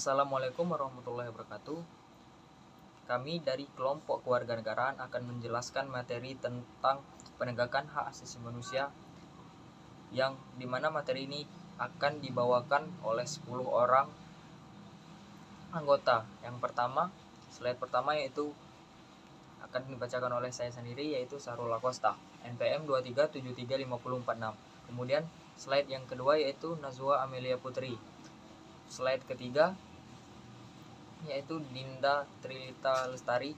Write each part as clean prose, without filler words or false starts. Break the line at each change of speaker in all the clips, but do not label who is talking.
Assalamualaikum warahmatullahi wabarakatuh. Kami dari kelompok kewarganegaraan akan menjelaskan materi tentang penegakan hak asasi manusia yang dimana materi ini akan dibawakan oleh 10 orang anggota. Yang pertama, slide pertama yaitu akan dibacakan oleh saya sendiri, yaitu Sarul Acosta, NPM 23735046. Kemudian slide yang kedua yaitu Nazwa Amelia Putri. Slide ketiga yaitu Dinda Trilita Lestari.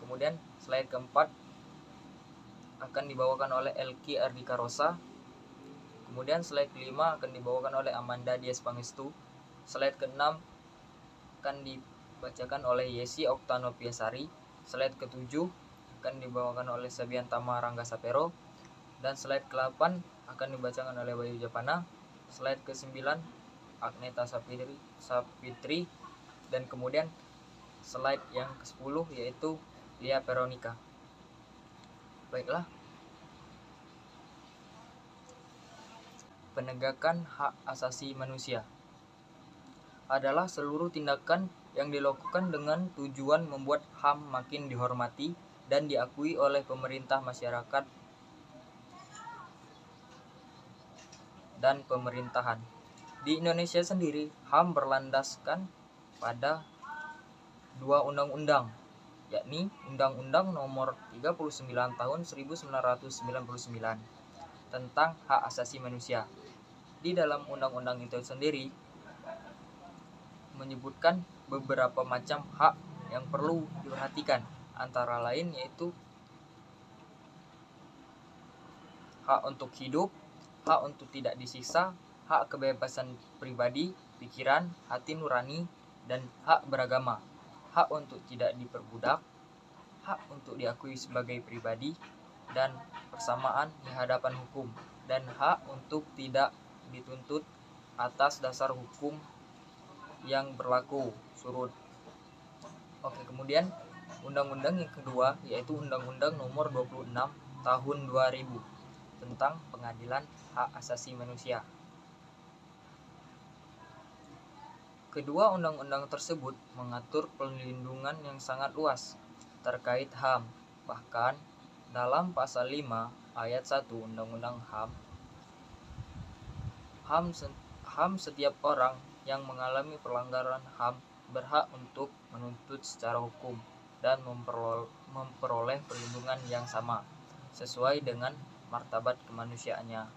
Kemudian slide keempat akan dibawakan oleh Elki Ardika Rosa. Kemudian slide kelima akan dibawakan oleh Amanda Dias Pangestu. Slide keenam akan dibacakan oleh Yesi Oktano Piasari. Slide ketujuh akan dibawakan oleh Sabiantama Rangga Sapero. Dan slide ke-8 akan dibacakan oleh Bayu Japana. Slide ke-9 Agneta Sapitri. Dan kemudian slide yang ke-10 yaitu Lia Veronica. Baiklah. Penegakan hak asasi manusia adalah seluruh tindakan yang dilakukan dengan tujuan membuat HAM makin dihormati dan diakui oleh pemerintah, masyarakat, dan pemerintahan. Di Indonesia sendiri, HAM berlandaskan pada dua undang-undang, yakni Undang-Undang Nomor 39 Tahun 1999 tentang hak asasi manusia. Di dalam undang-undang itu sendiri menyebutkan beberapa macam hak yang perlu diperhatikan, antara lain yaitu hak untuk hidup, hak untuk tidak disiksa, hak kebebasan pribadi, pikiran, hati nurani, dan hak beragama, hak untuk tidak diperbudak, hak untuk diakui sebagai pribadi dan persamaan di hadapan hukum, dan hak untuk tidak dituntut atas dasar hukum yang berlaku surut. Oke, kemudian undang-undang yang kedua yaitu Undang-Undang Nomor 26 Tahun 2000 tentang Pengadilan Hak Asasi Manusia. Kedua undang-undang tersebut mengatur perlindungan yang sangat luas terkait HAM. Bahkan dalam pasal 5 ayat 1 Undang-Undang HAM, setiap orang yang mengalami pelanggaran HAM berhak untuk menuntut secara hukum dan memperoleh perlindungan yang sama sesuai dengan martabat kemanusiaannya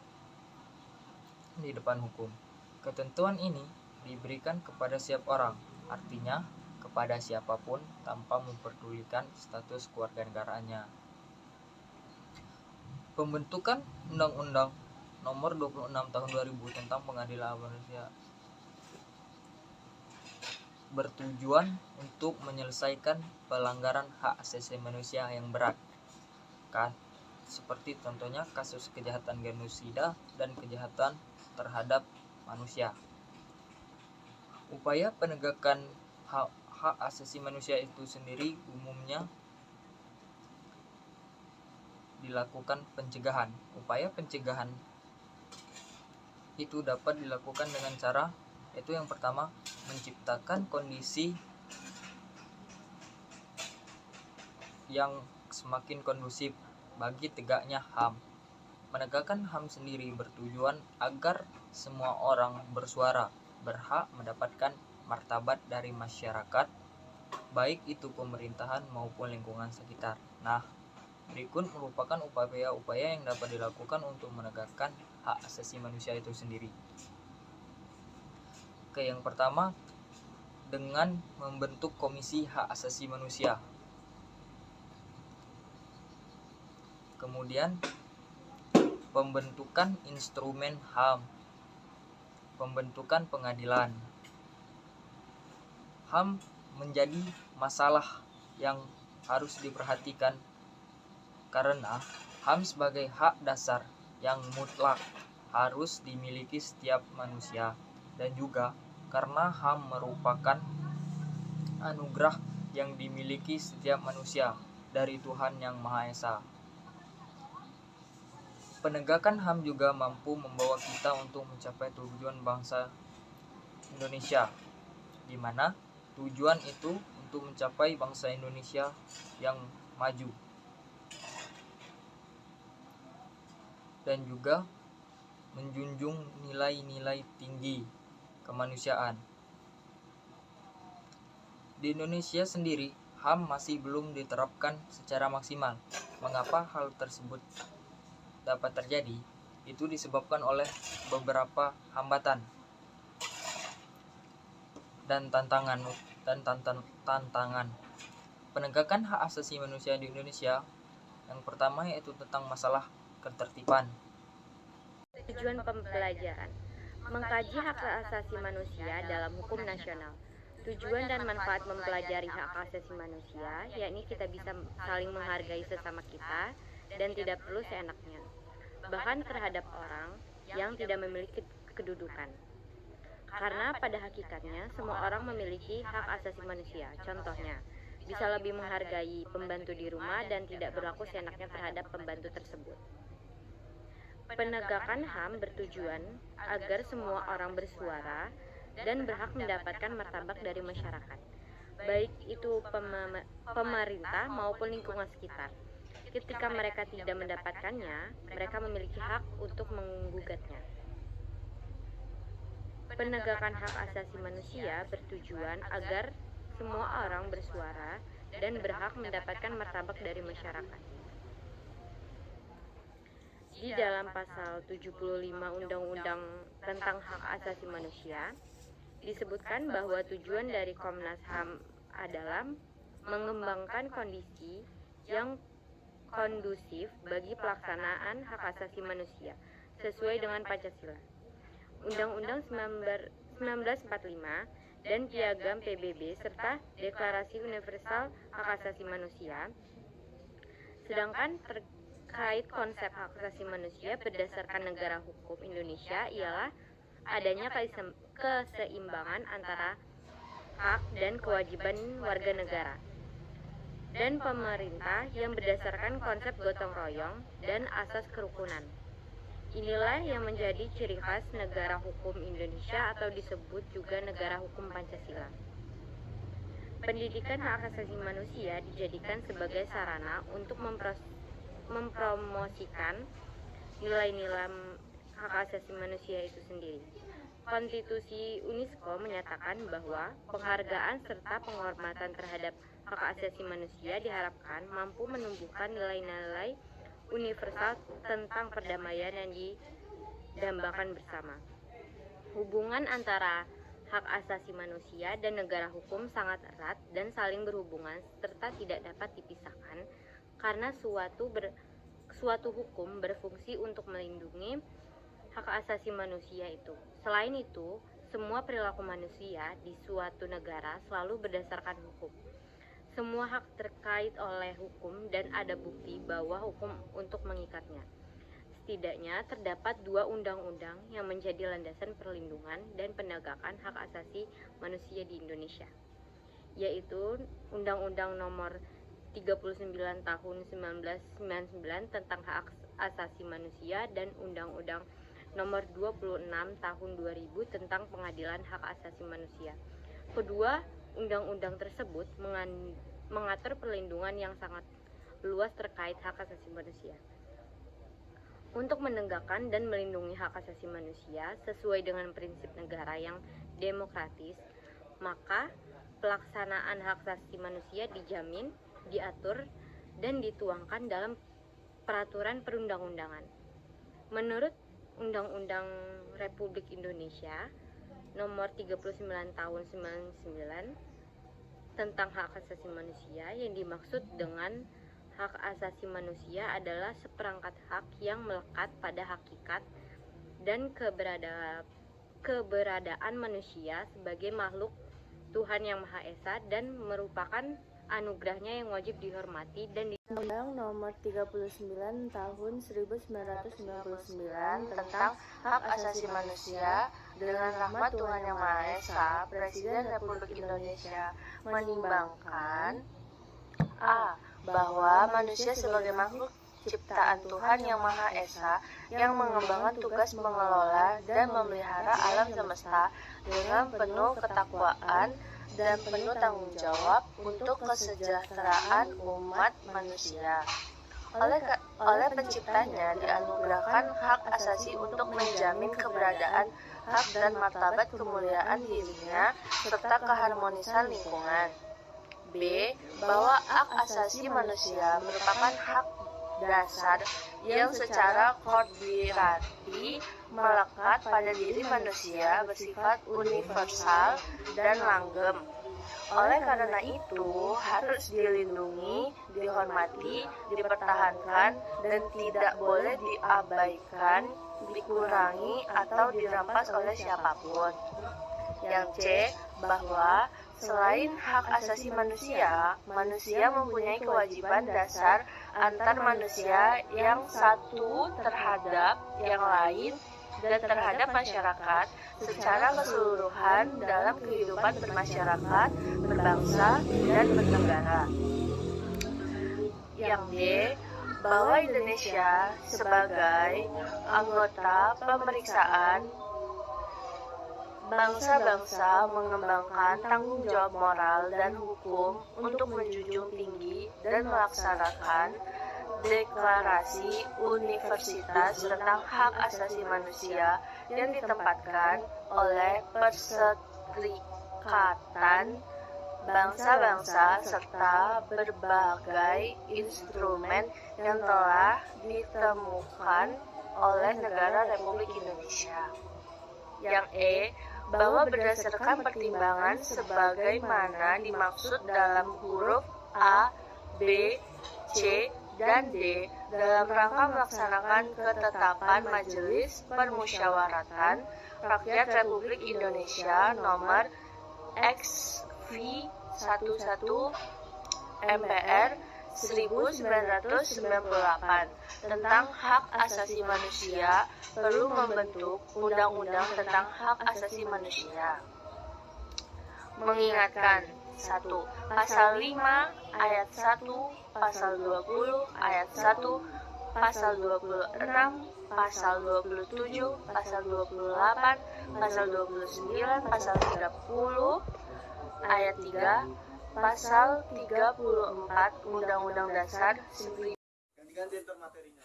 di depan hukum. Ketentuan ini diberikan kepada setiap orang, artinya kepada siapapun tanpa memperdulikan status kewarganegaraannya. Pembentukan Undang-Undang Nomor 26 Tahun 2000 tentang Pengadilan Hak Manusia bertujuan untuk menyelesaikan pelanggaran hak asasi manusia yang berat, seperti contohnya kasus kejahatan genosida dan kejahatan terhadap manusia. Upaya penegakan hak asasi manusia itu sendiri umumnya dilakukan pencegahan. Upaya pencegahan itu dapat dilakukan dengan cara yaitu yang pertama, menciptakan kondisi yang semakin kondusif bagi tegaknya HAM. Menegakkan HAM sendiri bertujuan agar semua orang bersuara, berhak mendapatkan martabat dari masyarakat, baik itu pemerintahan maupun lingkungan sekitar. Nah, berikut merupakan upaya-upaya yang dapat dilakukan untuk menegakkan hak asasi manusia itu sendiri. Oke, yang pertama, dengan membentuk Komisi Hak Asasi Manusia. Kemudian pembentukan instrumen HAM, pembentukan pengadilan. HAM menjadi masalah yang harus diperhatikan karena HAM sebagai hak dasar yang mutlak harus dimiliki setiap manusia, dan juga karena HAM merupakan anugerah yang dimiliki setiap manusia dari Tuhan Yang Maha Esa. Penegakan HAM juga mampu membawa kita untuk mencapai tujuan bangsa Indonesia, di mana tujuan itu untuk mencapai bangsa Indonesia yang maju dan juga menjunjung nilai-nilai tinggi kemanusiaan. Di Indonesia sendiri, HAM masih belum diterapkan secara maksimal. Mengapa hal tersebut dapat terjadi? Itu disebabkan oleh beberapa hambatan dan tantangan. Penegakan hak asasi manusia di Indonesia, yang pertama yaitu tentang masalah ketertiban.
Tujuan pembelajaran mengkaji hak asasi manusia dalam hukum nasional. Tujuan dan manfaat mempelajari hak asasi manusia, yakni kita bisa saling menghargai sesama kita dan tidak perlu seenaknya, bahkan terhadap orang yang tidak memiliki kedudukan. Karena pada hakikatnya semua orang memiliki hak asasi manusia. Contohnya, bisa lebih menghargai pembantu di rumah dan tidak berlaku seenaknya terhadap pembantu tersebut. Penegakan HAM bertujuan agar semua orang bersuara dan berhak mendapatkan martabat dari masyarakat, baik itu pemerintah maupun lingkungan sekitar. Ketika mereka tidak mendapatkannya, mereka memiliki hak untuk menggugatnya. Penegakan hak asasi manusia bertujuan agar semua orang bersuara dan berhak mendapatkan martabat dari masyarakat. Di dalam pasal 75 Undang-Undang tentang Hak Asasi Manusia, disebutkan bahwa tujuan dari Komnas HAM adalah mengembangkan kondisi yang kondusif bagi pelaksanaan hak asasi manusia sesuai dengan Pancasila, Undang-Undang 1945 dan Piagam PBB serta Deklarasi Universal Hak Asasi Manusia. Sedangkan terkait konsep hak asasi manusia berdasarkan negara hukum Indonesia ialah adanya keseimbangan antara hak dan kewajiban warga negara dan pemerintah yang berdasarkan konsep gotong royong dan asas kerukunan. Inilah yang menjadi ciri khas negara hukum Indonesia atau disebut juga negara hukum Pancasila. Pendidikan hak asasi manusia dijadikan sebagai sarana untuk mempromosikan nilai-nilai hak asasi manusia itu sendiri. Konstitusi UNESCO menyatakan bahwa penghargaan serta penghormatan terhadap hak asasi manusia diharapkan mampu menumbuhkan nilai-nilai universal tentang perdamaian yang didambakan bersama. Hubungan antara hak asasi manusia dan negara hukum sangat erat dan saling berhubungan serta tidak dapat dipisahkan karena suatu hukum berfungsi untuk melindungi hak asasi manusia itu. Selain itu, semua perilaku manusia di suatu negara selalu berdasarkan hukum. Semua hak terkait oleh hukum dan ada bukti bahwa hukum untuk mengikatnya. Setidaknya terdapat 2 undang-undang yang menjadi landasan perlindungan dan penegakan hak asasi manusia di Indonesia, yaitu Undang-Undang Nomor 39 Tahun 1999 tentang Hak Asasi Manusia dan Undang-Undang Nomor 26 Tahun 2000 tentang Pengadilan Hak Asasi Manusia. Kedua undang-undang tersebut mengatur perlindungan yang sangat luas terkait hak asasi manusia. Untuk menegakkan dan melindungi hak asasi manusia sesuai dengan prinsip negara yang demokratis, maka pelaksanaan hak asasi manusia dijamin, diatur, dan dituangkan dalam peraturan perundang-undangan. Menurut Undang-Undang Republik Indonesia Nomor 39 Tahun 1999 tentang hak asasi manusia, yang dimaksud dengan hak asasi manusia adalah seperangkat hak yang melekat pada hakikat dan keberadaan manusia sebagai makhluk Tuhan yang Maha Esa dan merupakan anugerahnya yang wajib dihormati dan
Undang Nomor 39 Tahun 1999 tentang Hak Asasi Manusia. Dengan rahmat Tuhan Yang Maha Esa, Presiden Republik Indonesia menimbangkan a. bahwa manusia sebagai makhluk ciptaan Tuhan Yang Maha Esa yang mengembangkan tugas mengelola dan memelihara alam semesta dengan penuh ketakwaan dan penuh tanggung jawab untuk kesejahteraan umat manusia. Oleh penciptanya dianugerahkan hak asasi untuk menjamin keberadaan, hak dan martabat kemuliaan dirinya serta keharmonisan lingkungan. B. Bahwa hak asasi manusia merupakan hak dasar yang secara kodratiyah melekat pada diri manusia, bersifat universal dan langgeng. Oleh karena itu, harus dilindungi, dihormati, dipertahankan, dan tidak boleh diabaikan, dikurangi, atau dirampas oleh siapapun. Yang C. Bahwa selain hak asasi manusia, manusia mempunyai kewajiban dasar antar manusia yang satu terhadap yang lain dan terhadap masyarakat secara keseluruhan dalam kehidupan bermasyarakat, berbangsa, dan bernegara. Yang D. Bahwa Indonesia sebagai anggota pemeriksaan bangsa-bangsa mengembangkan tanggung jawab moral dan hukum untuk menjunjung tinggi dan melaksanakan Deklarasi Universalitas tentang Hak Asasi Manusia yang ditempatkan oleh Perserikatan Bangsa-Bangsa serta berbagai instrumen yang telah ditemukan oleh negara Republik Indonesia. Yang E. Bahwa berdasarkan pertimbangan sebagaimana dimaksud dalam huruf A, B, C, dan D dalam rangka melaksanakan ketetapan Majelis Permusyawaratan Rakyat Republik Indonesia nomor XV11 MPR 1998 tentang hak asasi manusia perlu membentuk undang-undang tentang hak asasi manusia. Mengingatkan 1. Pasal 5 ayat 1, pasal 20 ayat 1, pasal 26, pasal 27, pasal 28, pasal 29, pasal 30 ayat 3, pasal 34 Undang-Undang Dasar 1945.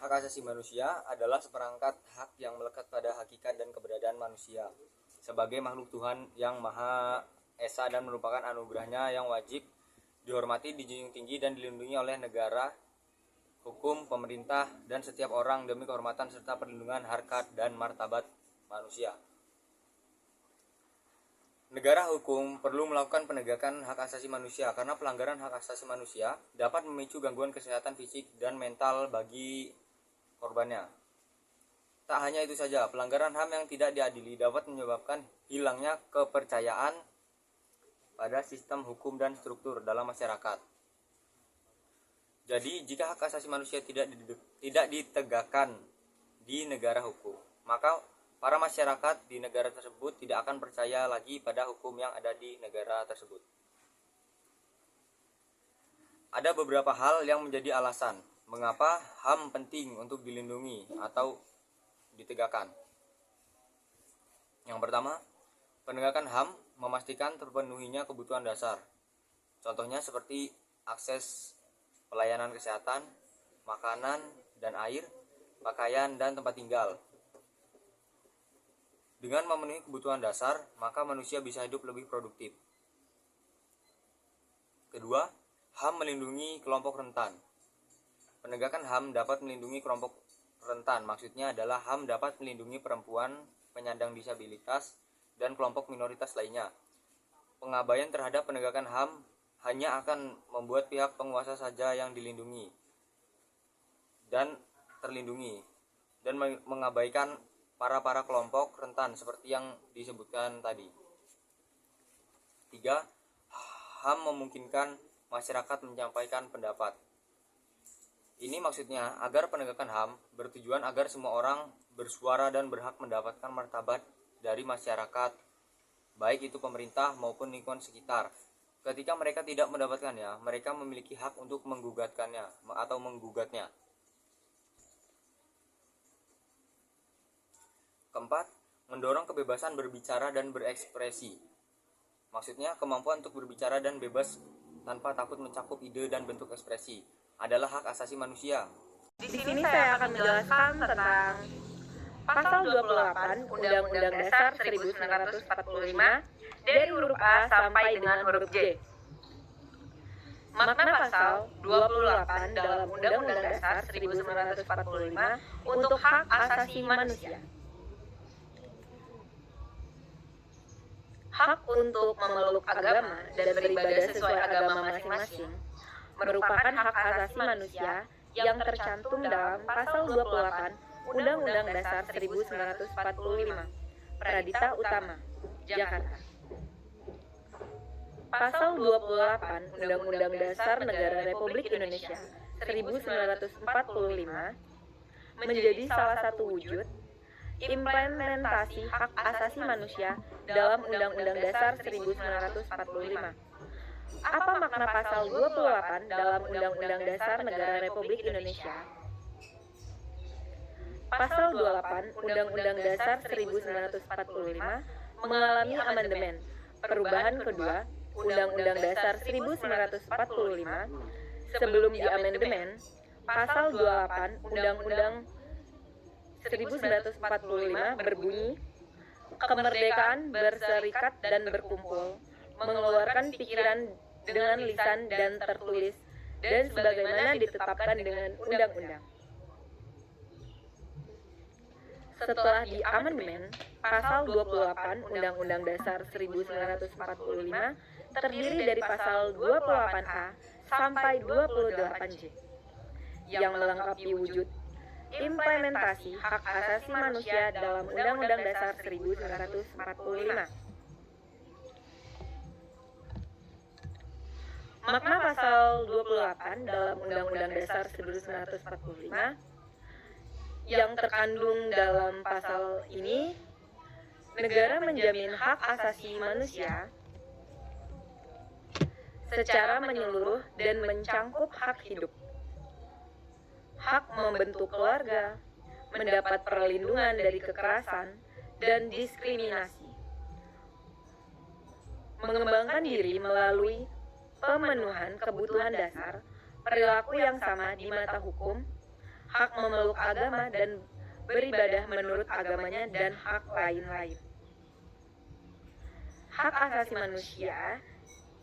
Hak asasi manusia adalah seperangkat hak yang melekat pada hakikat dan keberadaan manusia sebagai makhluk Tuhan yang Maha Esa dan merupakan anugerahnya yang wajib dihormati, dijunjung tinggi, dan dilindungi oleh negara, hukum, pemerintah, dan setiap orang demi kehormatan serta perlindungan harkat dan martabat manusia. Negara hukum perlu melakukan penegakan hak asasi manusia karena pelanggaran hak asasi manusia dapat memicu gangguan kesehatan fisik dan mental bagi korbannya. Tak hanya itu saja, pelanggaran HAM yang tidak diadili dapat menyebabkan hilangnya kepercayaan pada sistem hukum dan struktur dalam masyarakat. Jadi, jika hak asasi manusia tidak ditegakkan di negara hukum, maka para masyarakat di negara tersebut tidak akan percaya lagi pada hukum yang ada di negara tersebut. Ada beberapa hal yang menjadi alasan mengapa HAM penting untuk dilindungi atau ditegakkan. Yang pertama, penegakan HAM memastikan terpenuhinya kebutuhan dasar. Contohnya seperti akses pelayanan kesehatan, makanan dan air, pakaian dan tempat tinggal. Dengan memenuhi kebutuhan dasar, maka manusia bisa hidup lebih produktif. Kedua, HAM melindungi kelompok rentan. Penegakan HAM dapat melindungi kelompok rentan, maksudnya adalah HAM dapat melindungi perempuan, penyandang disabilitas, dan kelompok minoritas lainnya. Pengabaian terhadap penegakan HAM hanya akan membuat pihak penguasa saja yang dilindungi dan terlindungi, dan mengabaikan para kelompok rentan seperti yang disebutkan tadi. 3. HAM memungkinkan masyarakat menyampaikan pendapat. Ini maksudnya agar penegakan HAM bertujuan agar semua orang bersuara dan berhak mendapatkan martabat dari masyarakat, baik itu pemerintah maupun lingkungan sekitar. Ketika mereka tidak mendapatkannya, mereka memiliki hak untuk menggugatkannya atau menggugatnya. Keempat, mendorong kebebasan berbicara dan berekspresi. Maksudnya, kemampuan untuk berbicara dan bebas tanpa takut mencakup ide dan bentuk ekspresi adalah hak asasi manusia.
Di sini saya akan menjelaskan tentang Pasal 28 Undang-Undang Dasar 1945 dari huruf A sampai dengan huruf J. Makna pasal 28 dalam Undang-Undang Dasar 1945 untuk hak asasi manusia. Hak untuk memeluk agama dan beribadah sesuai agama masing-masing merupakan hak asasi manusia yang tercantum dalam Pasal 28 Undang-Undang Dasar 1945. Pradita Utama, Jakarta. Pasal 28 Undang-Undang Dasar Negara Republik Indonesia 1945 menjadi salah satu wujud implementasi hak asasi manusia dalam Undang-Undang Dasar 1945. Apa makna pasal 28 dalam Undang-Undang Dasar Negara Republik Indonesia? Pasal 28 Undang-Undang Dasar 1945 mengalami amandemen, perubahan kedua Undang-Undang Dasar 1945. Sebelum diamandemen, pasal 28 Undang-Undang 1945 berbunyi, kemerdekaan berserikat dan berkumpul, mengeluarkan pikiran dengan lisan dan tertulis, dan sebagaimana ditetapkan dengan undang-undang. Setelah diamandemen, pasal 28 Undang-Undang Dasar 1945 terdiri dari pasal 28A sampai 28J yang melengkapi wujud implementasi hak asasi manusia dalam Undang-Undang Dasar 1945. Makna pasal 28 dalam Undang-Undang Dasar 1945 yang terkandung dalam pasal ini, negara menjamin hak asasi manusia secara menyeluruh dan mencangkup hak hidup, hak membentuk keluarga, mendapat perlindungan dari kekerasan dan diskriminasi, mengembangkan diri melalui pemenuhan kebutuhan dasar, perilaku yang sama di mata hukum, hak memeluk agama dan beribadah menurut agamanya, dan hak lain-lain. Hak asasi manusia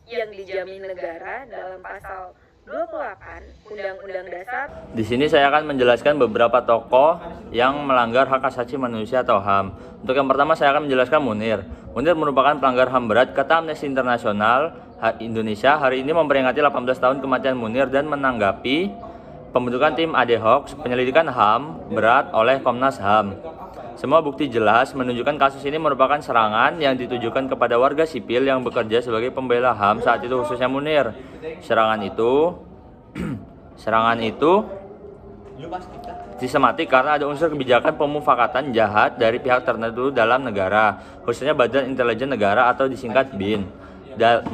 yang dijamin negara dalam pasal 28 Undang-Undang Dasar.
Di sini saya akan menjelaskan beberapa tokoh yang melanggar hak asasi manusia atau HAM. Untuk yang pertama saya akan menjelaskan Munir. Munir merupakan pelanggar HAM berat. Kata Amnesty International Indonesia hari ini memperingati 18 tahun kematian Munir dan menanggapi pembentukan tim ad hoc penyelidikan HAM berat oleh Komnas HAM. Semua bukti jelas menunjukkan kasus ini merupakan serangan yang ditujukan kepada warga sipil yang bekerja sebagai pembela HAM saat itu, khususnya Munir. Serangan itu sistematik karena ada unsur kebijakan pemufakatan jahat dari pihak tertentu dalam negara, khususnya Badan Intelijen Negara atau disingkat BIN,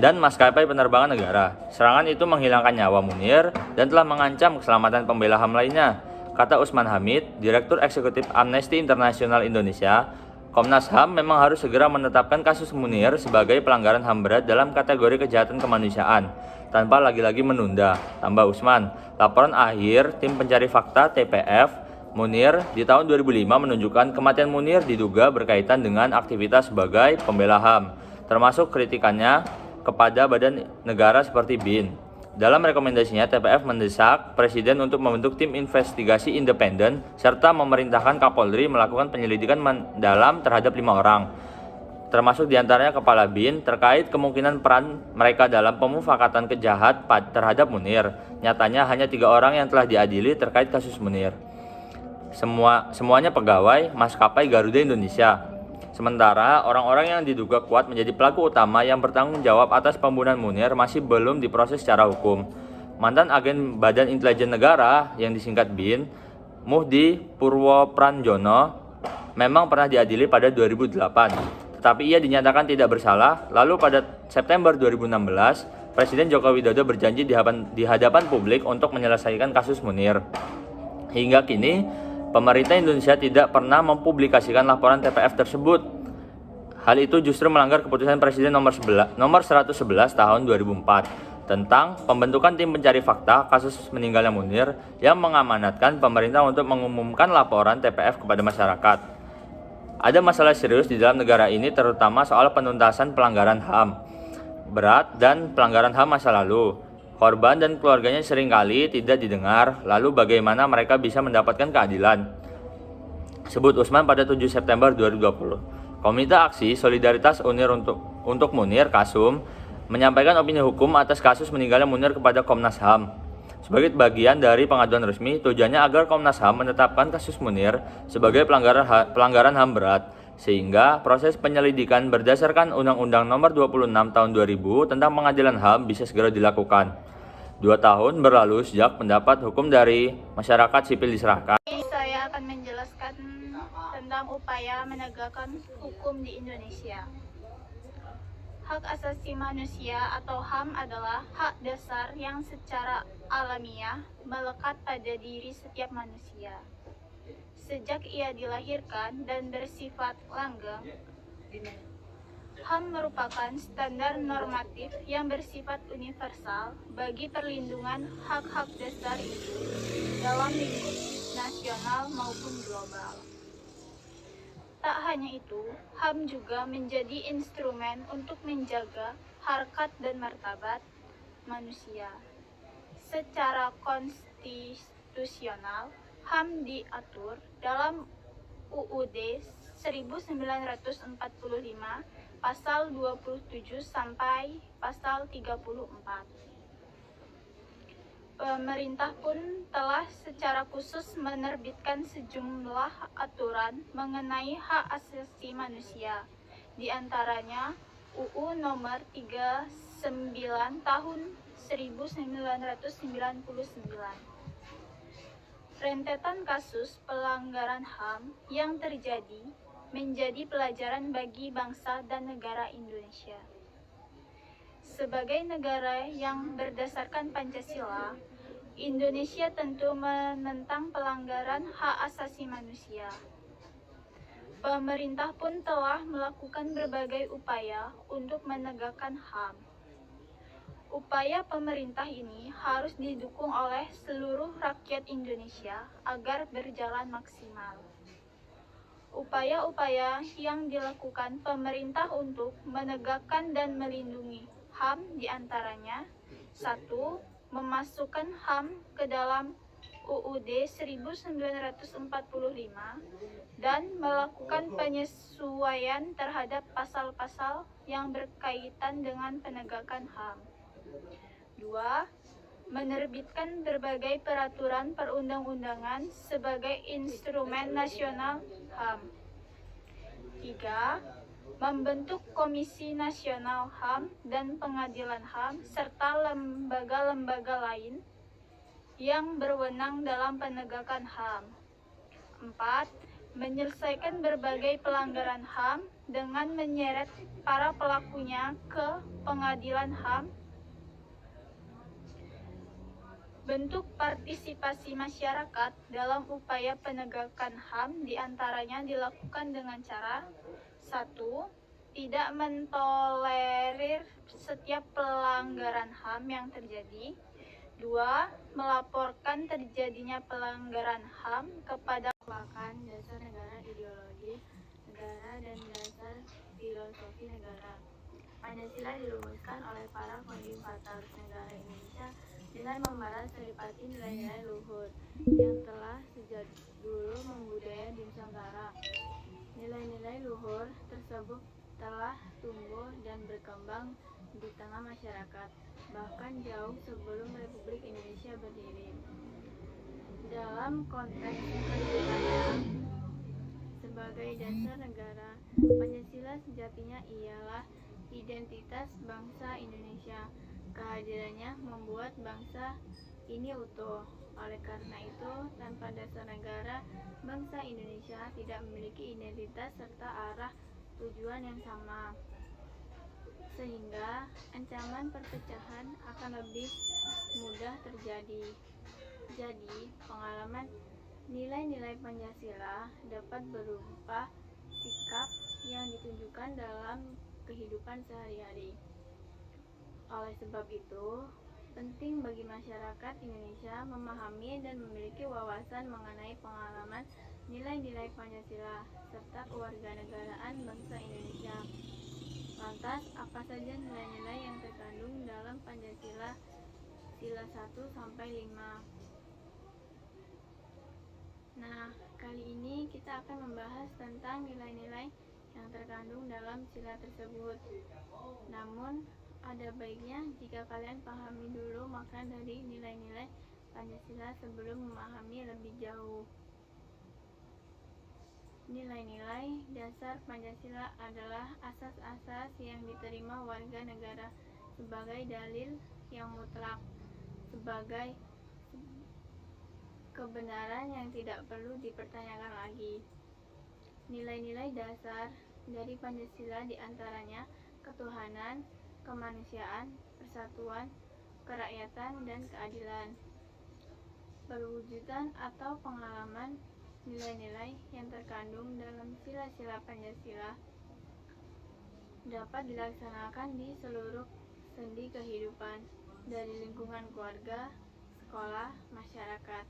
dan maskapai penerbangan negara. Serangan itu menghilangkan nyawa Munir dan telah mengancam keselamatan pembela HAM lainnya. Kata Usman Hamid, Direktur Eksekutif Amnesty International Indonesia, Komnas HAM memang harus segera menetapkan kasus Munir sebagai pelanggaran HAM berat dalam kategori kejahatan kemanusiaan, tanpa lagi-lagi menunda, tambah Usman. Laporan akhir Tim Pencari Fakta TPF Munir di tahun 2005 menunjukkan kematian Munir diduga berkaitan dengan aktivitas sebagai pembela HAM, termasuk kritikannya kepada badan negara seperti BIN. Dalam rekomendasinya, TPF mendesak Presiden untuk membentuk tim investigasi independen serta memerintahkan Kapolri melakukan penyelidikan mendalam terhadap 5 orang, termasuk diantaranya Kepala BIN, terkait kemungkinan peran mereka dalam pemufakatan kejahat terhadap Munir. Nyatanya hanya 3 orang yang telah diadili terkait kasus Munir. Semuanya pegawai maskapai Garuda Indonesia. Sementara orang-orang yang diduga kuat menjadi pelaku utama yang bertanggung jawab atas pembunuhan Munir masih belum diproses secara hukum. Mantan agen Badan Intelijen Negara yang disingkat BIN, Muhdi Purwopranjono, memang pernah diadili pada 2008, tetapi ia dinyatakan tidak bersalah. Lalu pada September 2016, Presiden Joko Widodo berjanji di hadapan publik untuk menyelesaikan kasus Munir. Hingga kini, pemerintah Indonesia tidak pernah mempublikasikan laporan TPF tersebut. Hal itu justru melanggar keputusan Presiden nomor 111 tahun 2004 tentang pembentukan tim pencari fakta kasus meninggalnya Munir yang mengamanatkan pemerintah untuk mengumumkan laporan TPF kepada masyarakat. Ada masalah serius di dalam negara ini, terutama soal penuntasan pelanggaran HAM berat dan pelanggaran HAM masa lalu. Korban dan keluarganya seringkali tidak didengar, lalu bagaimana mereka bisa mendapatkan keadilan? Sebut Usman pada 7 September 2020. Komite Aksi Solidaritas Unir untuk Munir Kasum menyampaikan opini hukum atas kasus meninggalnya Munir kepada Komnas HAM. Sebagai bagian dari pengaduan resmi, tujuannya agar Komnas HAM menetapkan kasus Munir sebagai pelanggaran HAM berat, sehingga proses penyelidikan berdasarkan Undang-Undang Nomor 26 Tahun 2000 tentang Pengadilan HAM bisa segera dilakukan. 2 tahun berlalu sejak pendapat hukum dari masyarakat sipil diserahkan.
Saya akan menjelaskan tentang upaya menegakkan hukum di Indonesia. Hak asasi manusia atau HAM adalah hak dasar yang secara alamiah melekat pada diri setiap manusia. Sejak ia dilahirkan dan bersifat langgeng, HAM merupakan standar normatif yang bersifat universal bagi perlindungan hak-hak dasar itu dalam lingkup nasional maupun global. Tak hanya itu, HAM juga menjadi instrumen untuk menjaga harkat dan martabat manusia. Secara konstitusional, HAM diatur dalam UUD 1945 pasal 27 sampai pasal 34. Pemerintah pun telah secara khusus menerbitkan sejumlah aturan mengenai hak asasi manusia, di antaranya UU Nomor 39 Tahun 1999. Rentetan kasus pelanggaran HAM yang terjadi menjadi pelajaran bagi bangsa dan negara Indonesia. Sebagai negara yang berdasarkan Pancasila, Indonesia tentu menentang pelanggaran hak asasi manusia. Pemerintah pun telah melakukan berbagai upaya untuk menegakkan HAM. Upaya pemerintah ini harus didukung oleh seluruh rakyat Indonesia agar berjalan maksimal. Upaya-upaya yang dilakukan pemerintah untuk menegakkan dan melindungi HAM diantaranya: 1. Memasukkan HAM ke dalam UUD 1945 dan melakukan penyesuaian terhadap pasal-pasal yang berkaitan dengan penegakan HAM. 2. Menerbitkan berbagai peraturan perundang-undangan sebagai instrumen nasional HAM. 3. Membentuk Komisi Nasional HAM dan Pengadilan HAM serta lembaga-lembaga lain yang berwenang dalam penegakan HAM. 4. Menyelesaikan berbagai pelanggaran HAM dengan menyeret para pelakunya ke pengadilan HAM. Bentuk partisipasi masyarakat dalam upaya penegakan HAM diantaranya dilakukan dengan cara: 1. Tidak mentolerir setiap pelanggaran HAM yang terjadi. 2. Melaporkan terjadinya pelanggaran HAM kepada
dasar negara, ideologi negara, dan dasar filosofi negara. Pancasila dirumuskan oleh para kondivataris negara Indonesia dengan membalas seripati nilai-nilai luhur yang telah sejak dulu membudaya di Nusantara. Nilai-nilai luhur tersebut telah tumbuh dan berkembang di tengah masyarakat, bahkan jauh sebelum Republik Indonesia berdiri. Dalam konteks kehidupannya sebagai dasar negara, Pancasila sejatinya ialah identitas bangsa Indonesia. Kehadirannya membuat bangsa ini utuh. Oleh karena itu, tanpa dasar negara, bangsa Indonesia tidak memiliki identitas serta arah tujuan yang sama, sehingga ancaman perpecahan akan lebih mudah terjadi. Jadi, pengalaman
Nilai-nilai Pancasila dapat berupa sikap yang ditunjukkan dalam kehidupan sehari-hari. Oleh sebab itu, penting bagi masyarakat Indonesia memahami dan memiliki wawasan mengenai pengalaman nilai-nilai Pancasila serta kewarganegaraan bangsa Indonesia. Lantas, apa saja nilai-nilai yang terkandung dalam Pancasila sila 1 sampai 5? Nah, kali ini kita akan membahas tentang nilai-nilai yang terkandung dalam sila tersebut. Namun, ada baiknya jika kalian pahami dulu makna dari nilai-nilai Pancasila sebelum memahami lebih jauh. Nilai-nilai dasar Pancasila adalah asas-asas yang diterima warga negara sebagai dalil yang mutlak, sebagai kebenaran yang tidak perlu dipertanyakan lagi. Nilai-nilai dasar dari Pancasila diantaranya ketuhanan, kemanusiaan, persatuan, kerakyatan, dan keadilan. Perwujudan atau pengalaman nilai-nilai yang terkandung dalam sila-sila Pancasila dapat dilaksanakan di seluruh sendi kehidupan, dari lingkungan keluarga, sekolah, masyarakat,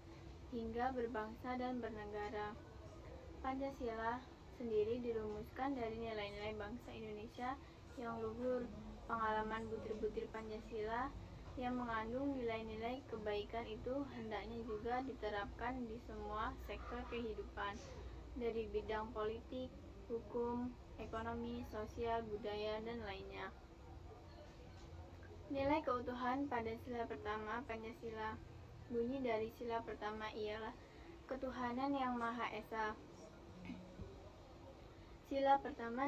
hingga berbangsa dan bernegara. Pancasila sendiri dirumuskan dari nilai-nilai bangsa Indonesia yang luhur. Pengalaman butir-butir Pancasila yang mengandung nilai-nilai kebaikan itu hendaknya juga diterapkan di semua sektor kehidupan, dari bidang politik, hukum, ekonomi, sosial, budaya, dan lainnya. Nilai keutuhan pada sila pertama Pancasila. Bunyi dari sila pertama ialah ketuhanan yang Maha Esa. Sila pertama